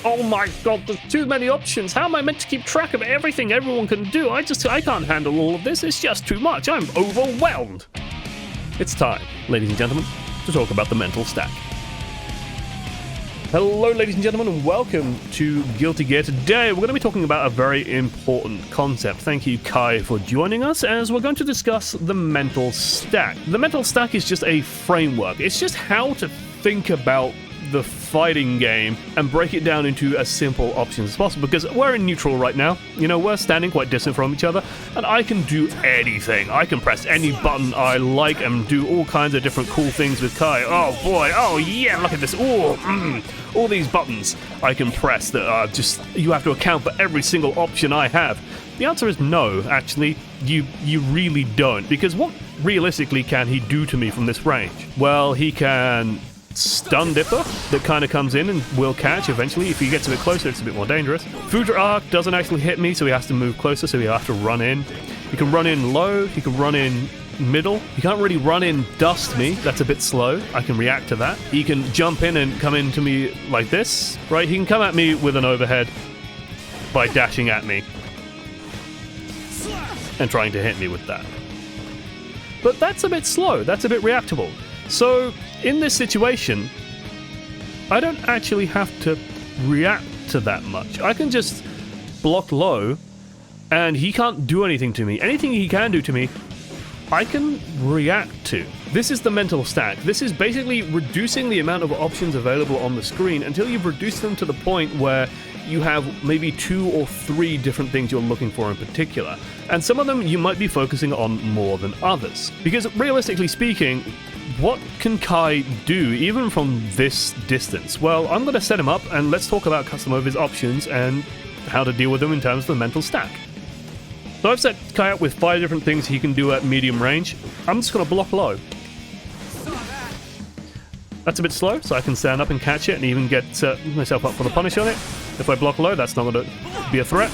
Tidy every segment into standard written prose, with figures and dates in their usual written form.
Oh my god, there's too many options. How am I meant to keep track of everything everyone can do? I can't handle all of this. It's just too much. I'm overwhelmed. It's time, ladies and gentlemen, to talk about the mental stack. Hello, ladies and gentlemen, and welcome to Guilty Gear. Today, we're going to be talking about a very important concept. Thank you, Kai, for joining us, as we're going to discuss the mental stack. The mental stack is just a framework. It's just how to think about the fighting game and break it down into as simple options as possible, because we're in neutral right now. You know, we're standing quite distant from each other, and I can do anything. I can press any button I like and do all kinds of different cool things with Kai. Oh boy, oh yeah, look at this. All these buttons I can press that are just, you have to account for every single option I have. The answer is no, actually, you really don't, because what realistically can he do to me from this range? Well, he can stun Dipper that kind of comes in and will catch eventually. If he gets a bit closer, it's a bit more dangerous. Foudre Arc doesn't actually hit me, so he has to move closer, so he has to run in. He can run in low, he can run in middle. He can't really run in dust me, that's a bit slow. I can react to that. He can jump in and come into me like this, right? He can come at me with an overhead by dashing at me and trying to hit me with that. But that's a bit slow, that's a bit reactable. So, in this situation, I don't actually have to react to that much. I can just block low, and he can't do anything to me. Anything he can do to me, I can react to. This is the mental stack. This is basically reducing the amount of options available on the screen until you've reduced them to the point where you have maybe 2 or 3 different things you're looking for in particular. And some of them you might be focusing on more than others. Because realistically speaking, what can Kai do, even from this distance? Well, I'm going to set him up, and let's talk about some of his options and how to deal with them in terms of the mental stack. So I've set Kai up with 5 different things he can do at medium range. I'm just going to block low. That's a bit slow, so I can stand up and catch it and even get myself up for the punish on it. If I block low, that's not going to be a threat.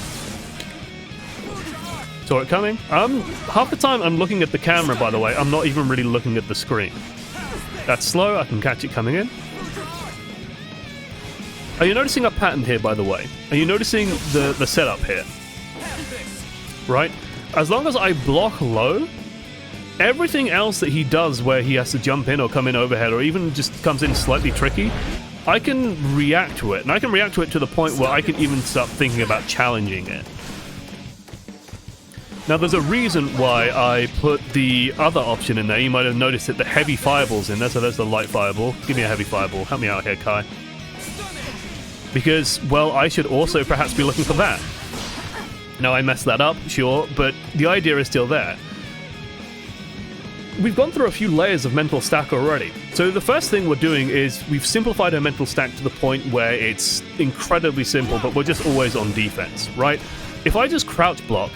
Saw it coming. Half the time I'm looking at the camera, by the way. I'm not even really looking at the screen. That's slow. I can catch it coming in. Are you noticing a pattern here, by the way? Are you noticing the setup here? Right? As long as I block low, everything else that he does where he has to jump in or come in overhead or even just comes in slightly tricky, I can react to it. And I can react to it to the point where I can even start thinking about challenging it. Now, there's a reason why I put the other option in there. You might have noticed that the heavy fireball's in there, so there's the light fireball. Give me a heavy fireball. Help me out here, Kai. Because, well, I should also perhaps be looking for that. Now, I messed that up, sure, but the idea is still there. We've gone through a few layers of mental stack already. So the first thing we're doing is we've simplified our mental stack to the point where it's incredibly simple, but we're just always on defense, right? If I just crouch block,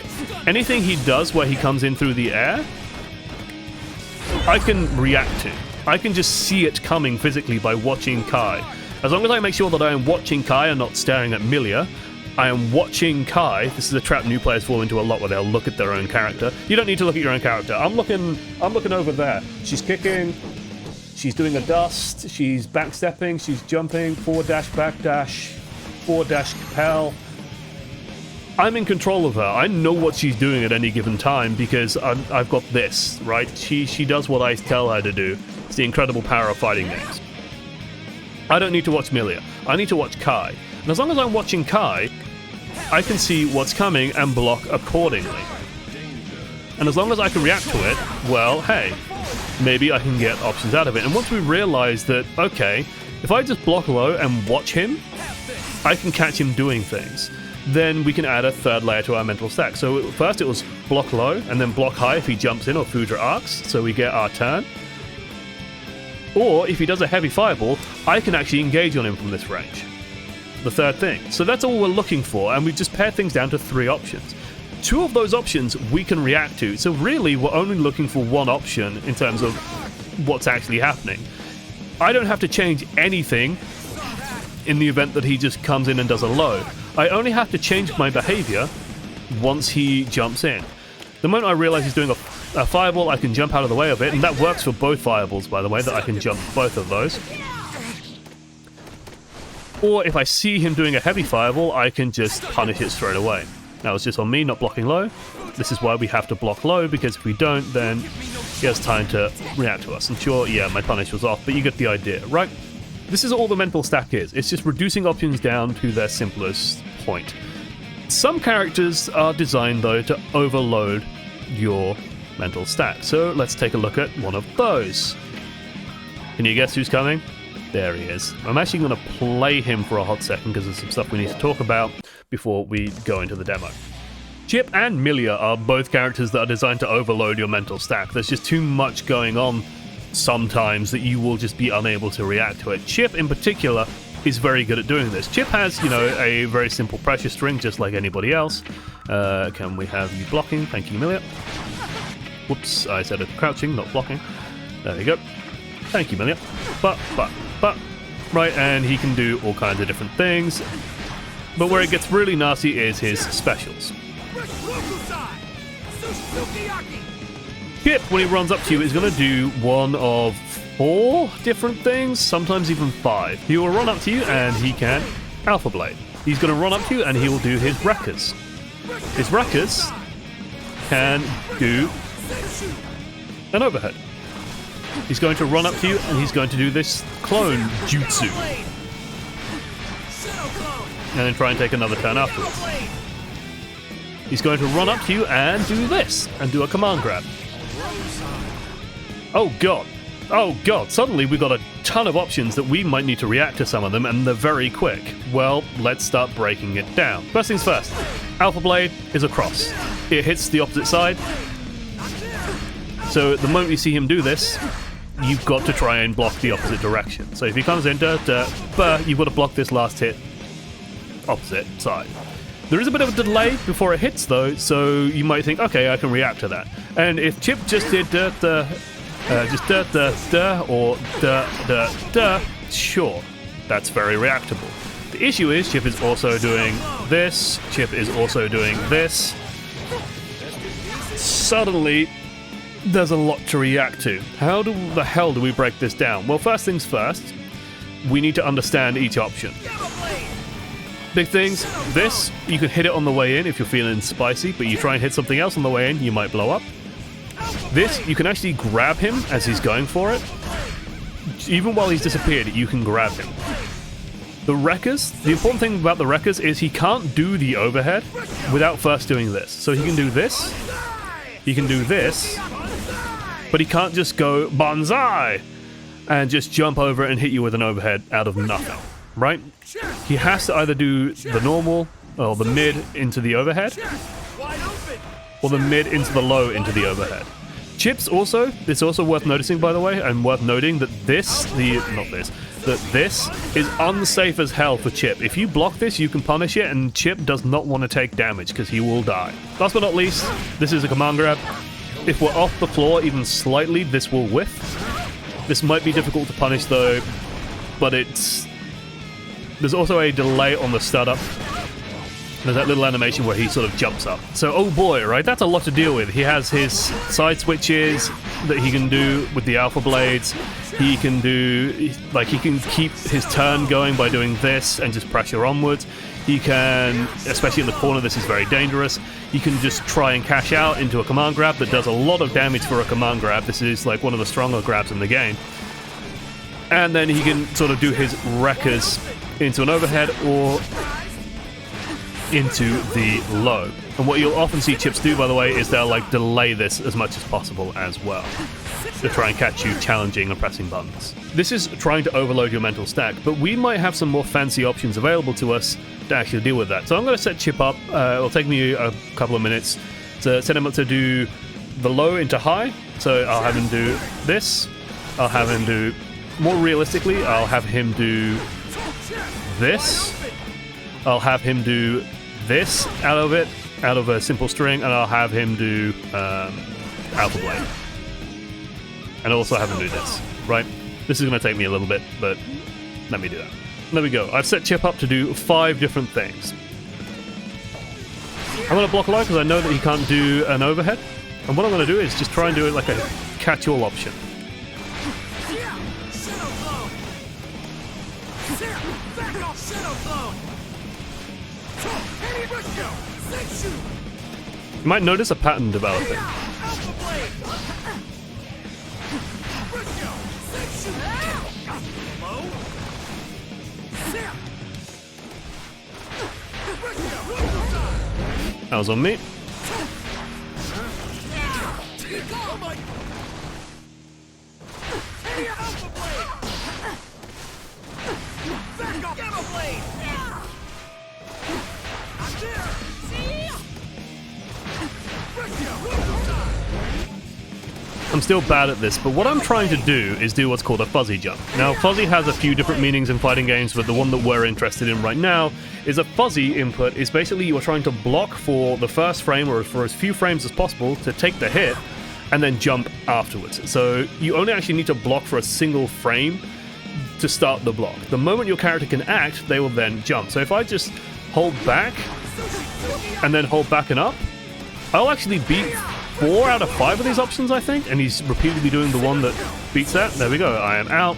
anything he does where he comes in through the air, I can react to. I can just see it coming physically by watching Kai. As long as I make sure that I am watching Kai and not staring at Milia, I am watching Kai. This is a trap new players fall into a lot where they'll look at their own character. You don't need to look at your own character. I'm looking over there. She's kicking. She's doing a dust. She's backstepping. She's jumping. Forward dash, back dash, forward dash, compel. I'm in control of her. I know what she's doing at any given time because I've got this, right? She does what I tell her to do. It's the incredible power of fighting games. I don't need to watch Milia. I need to watch Kai. And as long as I'm watching Kai, I can see what's coming and block accordingly. And as long as I can react to it, well, hey, maybe I can get options out of it. And once we realize that, okay, if I just block low and watch him, I can catch him doing things. Then we can add a third layer to our mental stack. So first it was block low, and then block high if he jumps in or Foudre arcs, so we get our turn. Or if he does a heavy fireball, I can actually engage on him from this range. The third thing. So that's all we're looking for, and we've just pared things down to 3 options. 2 of those options we can react to, so really we're only looking for one option in terms of what's actually happening. I don't have to change anything in the event that he just comes in and does a low. I only have to change my behavior once he jumps in. The moment I realize he's doing a fireball, I can jump out of the way of it, and that works for both fireballs, by the way, that I can jump both of those. Or if I see him doing a heavy fireball, I can just punish it straight away. Now it's just on me, not blocking low. This is why we have to block low, because if we don't, then he has time to react to us. I'm sure, yeah, my punish was off, but you get the idea, right? This is all the mental stack is. It's just reducing options down to their simplest point. Some characters are designed, though, to overload your mental stack. So let's take a look at one of those. Can you guess who's coming? There he is. I'm actually going to play him for a hot second because there's some stuff we need to talk about before we go into the demo. Chip and Milia are both characters that are designed to overload your mental stack. There's just too much going on sometimes that you will just be unable to react to it. Chip in particular is very good at doing this. Chip has, you know, a very simple pressure string just like anybody else. Can we have you blocking? Thank you, Milia. Whoops, I said crouching, not blocking. There we go. Thank you, Milia. But. Right, and he can do all kinds of different things. But where it gets really nasty is his specials. Chip, when he runs up to you, is going to do one of 4 different things, sometimes even 5. He will run up to you and he can Alpha Blade. He's going to run up to you and he will do his Wreckers. His Wreckers can do an overhead. He's going to run up to you and he's going to do this clone jutsu. And then try and take another turn afterwards. He's going to run up to you and do this, and do a command grab. Oh god. Oh god, suddenly we've got a ton of options that we might need to react to some of them, and they're very quick. Well, let's start breaking it down. First things first, Alpha Blade is a cross. It hits the opposite side. So the moment you see him do this, you've got to try and block the opposite direction. So if he comes in, you've got to block this last hit opposite side. There is a bit of a delay before it hits, though, so you might think, okay, I can react to that. And if Chip just did or sure, that's very reactable. The issue is Chip is also doing this, Chip is also doing this. Suddenly, there's a lot to react to. How the hell do we break this down? Well, first things first, we need to understand each option. Big things, this, you can hit it on the way in if you're feeling spicy, but you try and hit something else on the way in, you might blow up. This, you can actually grab him as he's going for it. Even while he's disappeared, you can grab him. The Wreckers, the important thing about the Wreckers is he can't do the overhead without first doing this. So he can do this, he can do this, but he can't just go banzai and just jump over and hit you with an overhead out of nothing, right? He has to either do the normal, or the mid into the overhead, or the mid into the low into the overhead. Chips also, it's also worth noticing, by the way, and worth noting that this is unsafe as hell for Chip. If you block this, you can punish it, and Chip does not want to take damage because he will die. Last but not least, this is a command grab. If we're off the floor even slightly, this will whiff. This might be difficult to punish though, but there's also a delay on the startup. There's that little animation where he sort of jumps up. So, oh boy, right? That's a lot to deal with. He has his side switches that he can do with the Alpha Blades. He can do, like, he can keep his turn going by doing this and just pressure onwards. He can, especially in the corner, this is very dangerous. He can just try and cash out into a command grab that does a lot of damage for a command grab. This is like one of the stronger grabs in the game. And then he can sort of do his Wreckers into an overhead or into the low. And what you'll often see Chips do, by the way, is they'll like delay this as much as possible as well to try and catch you challenging and pressing buttons. This is trying to overload your mental stack, but we might have some more fancy options available to us to actually deal with that. So I'm going to set Chip up. It'll take me a couple of minutes to set him up to do the low into high. So I'll have him do this. I'll have him do, more realistically, I'll have him do this. I'll have him do this out of a simple string, and I'll have him do Alpha Blade. And also have him do this, right? This is going to take me a little bit, but let me do that. There we go. I've set Chip up to do 5 different things. I'm going to block low because I know that he can't do an overhead. And what I'm going to do is just try and do it like a catch-all option. You might notice a pattern developing. That was on me. I'm still bad at this, but what I'm trying to do is do what's called a fuzzy jump. Now, fuzzy has a few different meanings in fighting games, but the one that we're interested in right now is a fuzzy input. Is basically you're trying to block for the first frame or for as few frames as possible to take the hit and then jump afterwards. So you only actually need to block for a single frame to start the block. The moment your character can act, they will then jump. So if I just hold back and then hold back and up, I'll actually beat 4 out of 5 of these options, I think, and he's repeatedly doing the one that beats that. There we go. I am out.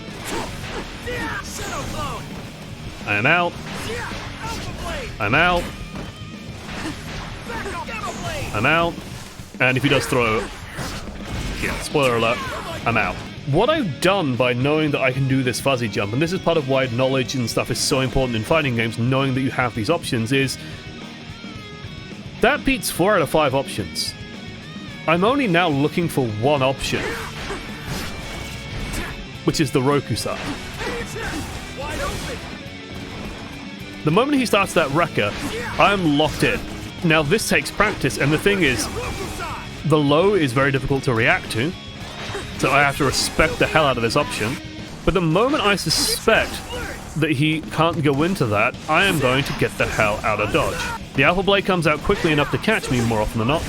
I am out. I'm out. I'm out. And if he does throw, yeah, spoiler alert, I'm out. What I've done by knowing that I can do this fuzzy jump, and this is part of why knowledge and stuff is so important in fighting games, knowing that you have these options, is that beats 4 out of 5 options. I'm only now looking for one option, which is the Rokusai. The moment he starts that Rekka, I'm locked in. Now this takes practice, and the thing is, the low is very difficult to react to, so I have to respect the hell out of this option. But the moment I suspect that he can't go into that, I am going to get the hell out of dodge. The Alpha Blade comes out quickly enough to catch me more often than not.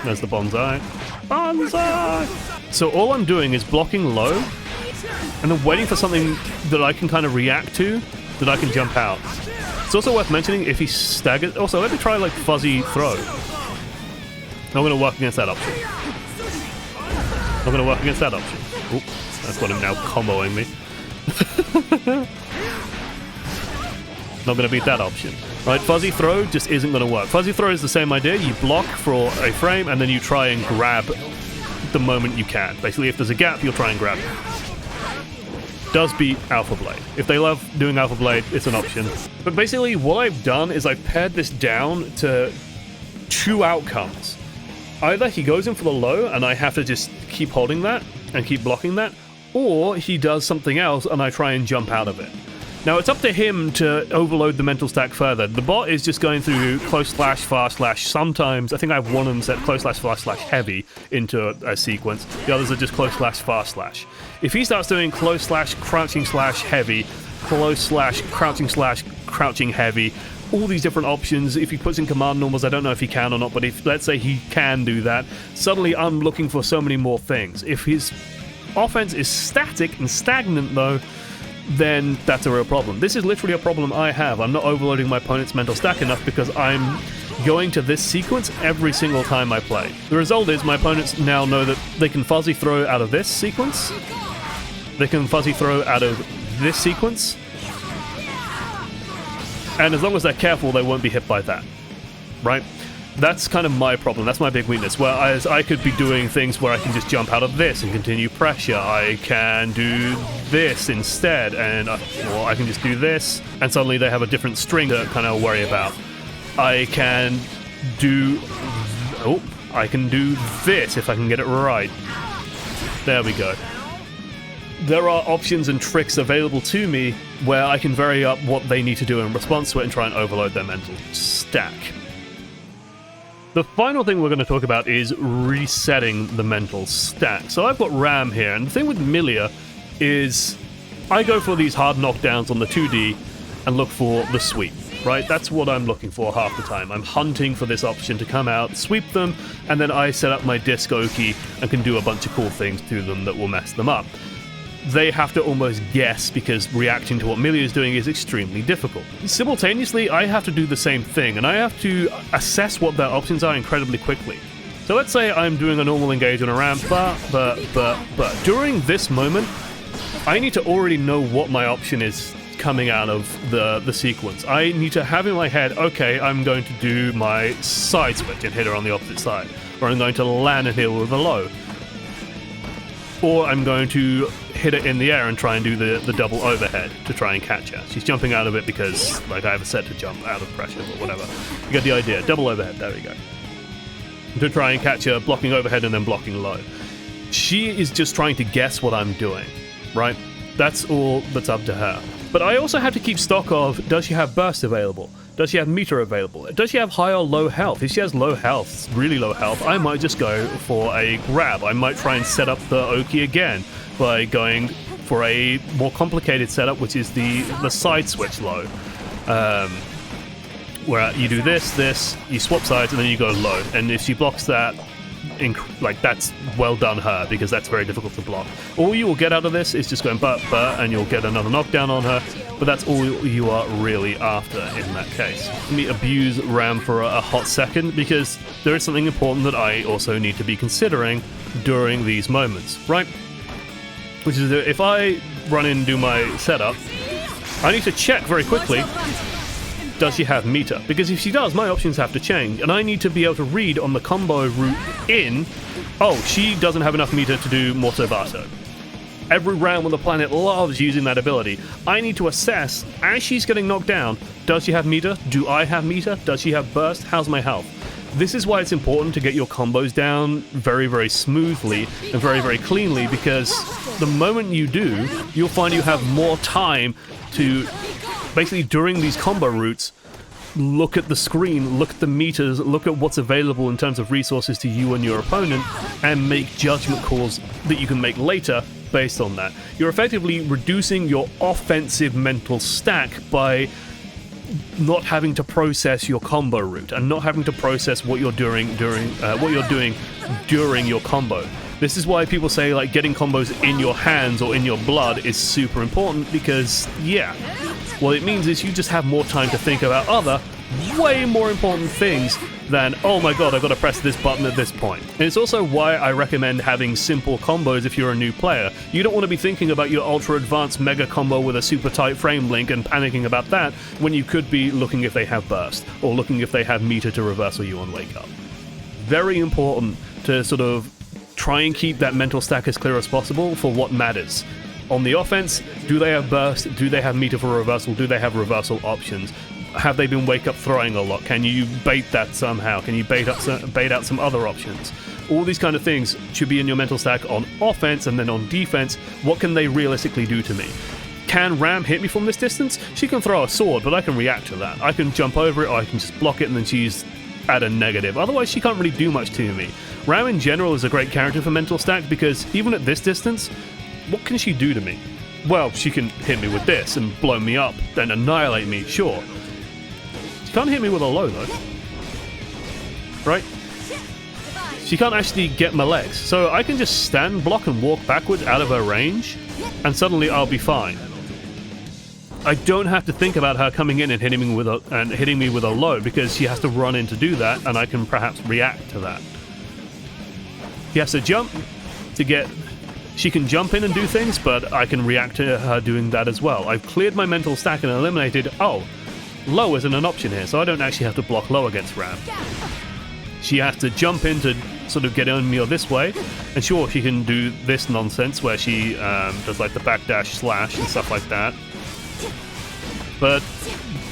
There's the Bonsai. Bonsai! So all I'm doing is blocking low, and then waiting for something that I can kind of react to, that I can jump out. It's also worth mentioning if he staggers... Also, let me try, like, fuzzy throw. I'm going to work against that option. I'm going to work against that option. Oop, that's got him now comboing me. Not going to beat that option. Right, fuzzy throw just isn't going to work. Fuzzy throw is the same idea. You block for a frame, and then you try and grab the moment you can. Basically, if there's a gap, you'll try and grab it. Does beat Alpha Blade. If they love doing Alpha Blade, it's an option. But basically, what I've done is I've pared this down to 2 outcomes. Either he goes in for the low, and I have to just keep holding that and keep blocking that, or he does something else, and I try and jump out of it. Now, it's up to him to overload the mental stack further. The bot is just going through close slash, fast slash. Sometimes, I think I have one of them set close slash, fast slash, heavy into a sequence. The others are just close slash, fast slash. If he starts doing close slash, crouching slash, heavy, close slash, crouching heavy, all these different options, if he puts in command normals, I don't know if he can or not, but if, let's say he can do that, suddenly I'm looking for so many more things. If his offense is static and stagnant, though, then that's a real problem. This is literally a problem I have. I'm not overloading my opponent's mental stack enough because I'm going to this sequence every single time I play. The result is my opponents now know that they can fuzzy throw out of this sequence, they can fuzzy throw out of this sequence, and as long as they're careful, they won't be hit by that, right? That's kind of my problem. That's my big weakness. Whereas I could be doing things where I can just jump out of this and continue pressure. I can do this instead, and or I can just do this, and suddenly they have a different string to kind of worry about. I can do... Oh, I can do this if I can get it right. There we go. There are options and tricks available to me where I can vary up what they need to do in response to it and try and overload their mental stack. The final thing we're going to talk about is resetting the mental stack. So I've got Ram here, and the thing with Milia is I go for these hard knockdowns on the 2D and look for the sweep, right? That's what I'm looking for half the time. I'm hunting for this option to come out, sweep them, and then I set up my disc Oki and can do a bunch of cool things to them that will mess them up. They have to almost guess because reacting to what Milia is doing is extremely difficult. Simultaneously, I have to do the same thing, and I have to assess what their options are incredibly quickly. So let's say I'm doing a normal engage on a ramp, but during this moment, I need to already know what my option is coming out of the sequence. I need to have in my head, okay, I'm going to do my side switch and hit her on the opposite side, or I'm going to land and hit her with a low, or I'm going to hit it in the air and try and do the double overhead to try and catch her. She's jumping out of it because like I have a set to jump out of pressure or whatever. You get the idea. Double overhead, there we go. To try and catch her, blocking overhead and then blocking low. She is just trying to guess what I'm doing, right? That's all that's up to her. But I also have to keep stock of, does she have burst available? Does she have meter available? Does she have high or low health? If she has low health, really low health, I might just go for a grab. I might try and set up the Oki again by going for a more complicated setup, which is the side switch low. Where you do this, you swap sides, and then you go low. And if she blocks that, that's well done her, because that's very difficult to block. All you will get out of this is just going but, and you'll get another knockdown on her, but that's all you are really after in that case. Let me abuse Ram for a hot second, because there is something important that I also need to be considering during these moments, right? Which is that if I run in and do my setup, I need to check very quickly, does she have meter? Because if she does, my options have to change, and I need to be able to read on the combo route in, oh, she doesn't have enough meter to do Morto Bato. Every round on the planet loves using that ability. I need to assess, as she's getting knocked down, does she have meter? Do I have meter? Does she have burst? How's my health? This is why it's important to get your combos down very, very smoothly and very, very cleanly, because the moment you do, you'll find you have more time to basically, during these combo routes, look at the screen, look at the meters, look at what's available in terms of resources to you and your opponent, and make judgment calls that you can make later based on that. You're effectively reducing your offensive mental stack by not having to process your combo route and not having to process what you're doing during your combo. This is why people say like getting combos in your hands or in your blood is super important, because yeah, what it means is you just have more time to think about other way more important things than, oh my god, I've got to press this button at this point. And it's also why I recommend having simple combos if you're a new player. You don't want to be thinking about your ultra advanced mega combo with a super tight frame link and panicking about that when you could be looking if they have burst or looking if they have meter to reversal you on wake up. Very important to sort of try and keep that mental stack as clear as possible for what matters. On the offense, do they have burst? Do they have meter for reversal? Do they have reversal options? Have they been wake up throwing a lot? Can you bait that somehow? Can you bait out some other options? All these kind of things should be in your mental stack on offense, and then on defense, what can they realistically do to me? Can Ram hit me from this distance? She can throw a sword, but I can react to that. I can jump over it, or I can just block it, and then she's at a negative. Otherwise, she can't really do much to me. Ram in general is a great character for mental stack, because even at this distance, what can she do to me? Well, she can hit me with this and blow me up and annihilate me, sure. She can't hit me with a low, though. Right? She can't actually get my legs. So I can just stand, block, and walk backwards out of her range, and suddenly I'll be fine. I don't have to think about her coming in and hitting me with a low, because she has to run in to do that, and I can perhaps react to that. She has to jump to get... She can jump in and do things, but I can react to her doing that as well. I've cleared my mental stack and eliminated... Oh, low isn't an option here, so I don't actually have to block low against Ram. She has to jump in to sort of get on me or this way, and sure, she can do this nonsense where she does like the backdash slash and stuff like that. But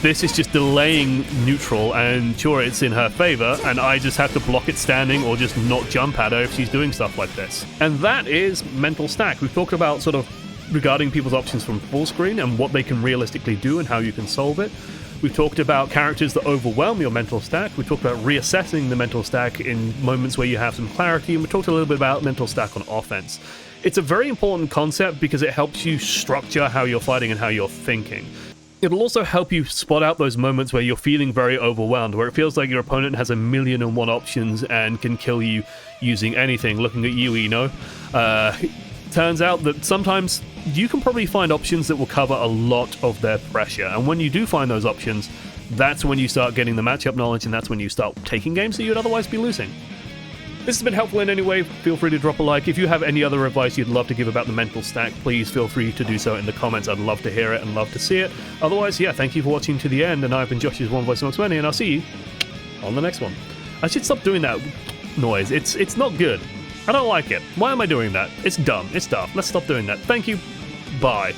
this is just delaying neutral, and sure, it's in her favor, and I just have to block it standing or just not jump at her if she's doing stuff like this. And that is mental stack. We've talked about sort of regarding people's options from full screen and what they can realistically do and how you can solve it. We've talked about characters that overwhelm your mental stack. We've talked about reassessing the mental stack in moments where you have some clarity, and we talked a little bit about mental stack on offense. It's a very important concept because it helps you structure how you're fighting and how you're thinking. It'll also help you spot out those moments where you're feeling very overwhelmed, where it feels like your opponent has 1,000,001 options and can kill you using anything. Looking at you, Eno. Turns out that sometimes you can probably find options that will cover a lot of their pressure. And when you do find those options, that's when you start getting the matchup knowledge, and that's when you start taking games that you'd otherwise be losing. this has been helpful in any way, feel free to drop a like. If you have any other advice you'd love to give about the mental stack, please feel free to do so in the comments. I'd love to hear it and love to see it. Otherwise, yeah, thank you for watching to the end, and I've been Josh's One Voice Amongst Many, and I'll see you on the next one. I should stop doing that noise. It's not good. I don't like it. Why am I doing that? It's dumb. It's daft. Let's stop doing that. Thank you. Bye.